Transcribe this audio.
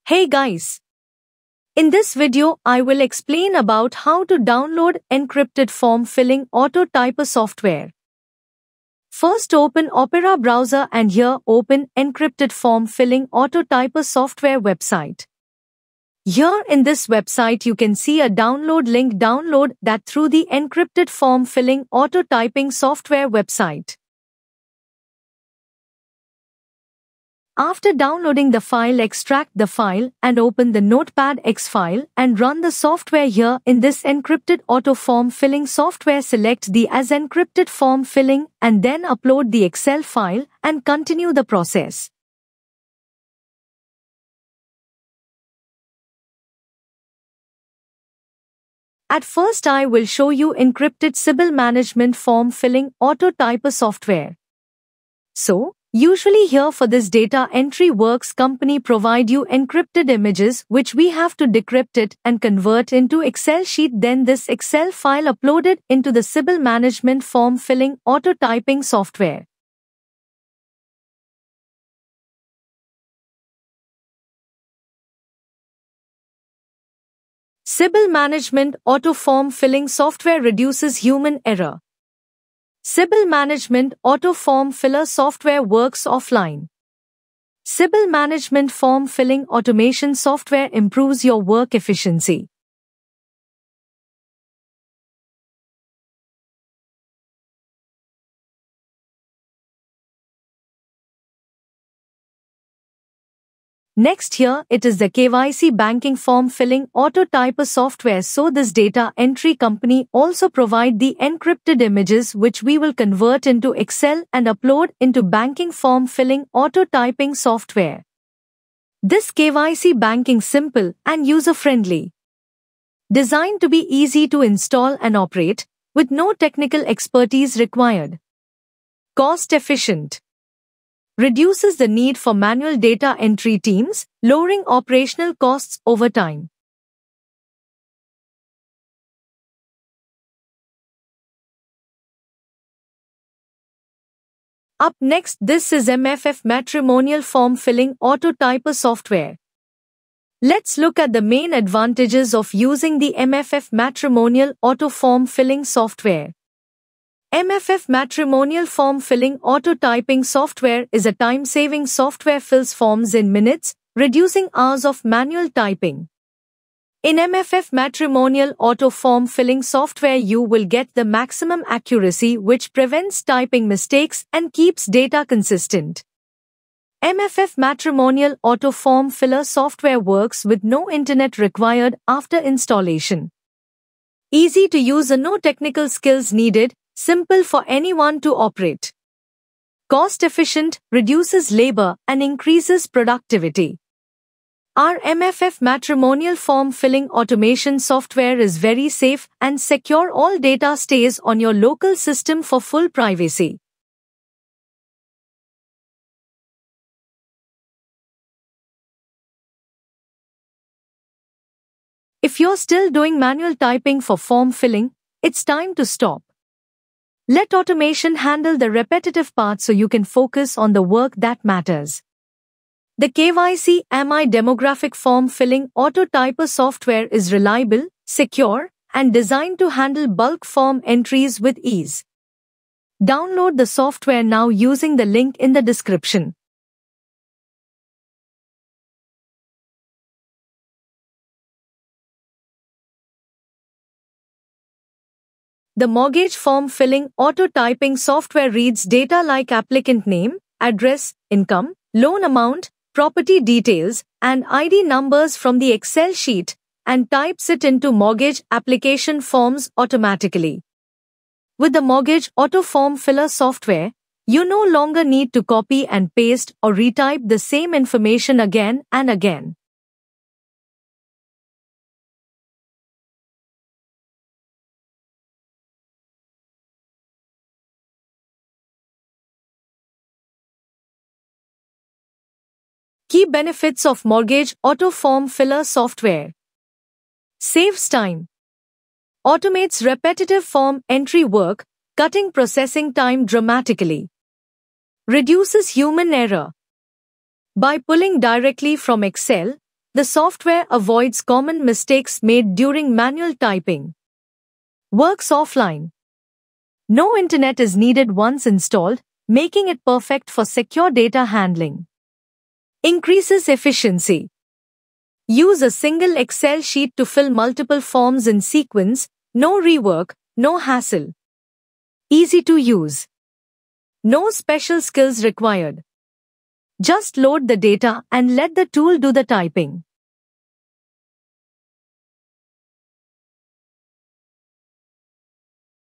Hey guys! In this video, I will explain about how to download encrypted form filling auto typer software. First open Opera browser and here open encrypted form filling auto typer software website. Here in this website you can see a download link. Download that through the encrypted form filling auto typing software website. After downloading the file, extract the file and open the Notepad X file and run the software. Here in this encrypted auto form filling software, select the as encrypted form filling and then upload the Excel file and continue the process. At first I will show you encrypted CIBIL management form filling auto typer software. So, usually here for this data entry works, company provide you encrypted images which we have to decrypt it and convert into Excel sheet. Then this Excel file uploaded into the CIBIL management form filling auto typing software. CIBIL management auto form filling software reduces human error. CIBIL management auto form filler software works offline. CIBIL management form filling automation software improves your work efficiency. Next here it is the KYC banking form filling auto typer software. So this data entry company also provide the encrypted images which we will convert into Excel and upload into banking form filling auto typing software. This KYC banking simple and user-friendly. Designed to be easy to install and operate, with no technical expertise required. Cost efficient. Reduces the need for manual data entry teams, lowering operational costs over time. Up next, this is MFF matrimonial form filling auto typer software. Let's look at the main advantages of using the MFF matrimonial auto form filling software. MFF matrimonial form filling auto typing software is a time-saving software, fills forms in minutes, reducing hours of manual typing. In MFF matrimonial auto form filling software you will get the maximum accuracy which prevents typing mistakes and keeps data consistent. MFF matrimonial auto form filler software works with no internet required after installation. Easy to use and no technical skills needed. Simple for anyone to operate. Cost efficient, reduces labor and increases productivity. Our MFF matrimonial form filling automation software is very safe and secure. All data stays on your local system for full privacy. If you're still doing manual typing for form filling, it's time to stop. Let automation handle the repetitive part so you can focus on the work that matters. The KYC MI demographic form filling auto typer software is reliable, secure, and designed to handle bulk form entries with ease. Download the software now using the link in the description. The mortgage form filling auto typing software reads data like applicant name, address, income, loan amount, property details, and ID numbers from the Excel sheet and types it into mortgage application forms automatically. With the mortgage auto form filler software, you no longer need to copy and paste or retype the same information again and again. Key benefits of mortgage auto form filler software. Saves time. Automates repetitive form entry work, cutting processing time dramatically. Reduces human error. By pulling directly from Excel, The software avoids common mistakes made during manual typing. Works offline. No internet is needed once installed, making it perfect for secure data handling. Increases efficiency. Use a single Excel sheet to fill multiple forms in sequence, no rework, no hassle. Easy to use. No special skills required. Just load the data and let the tool do the typing.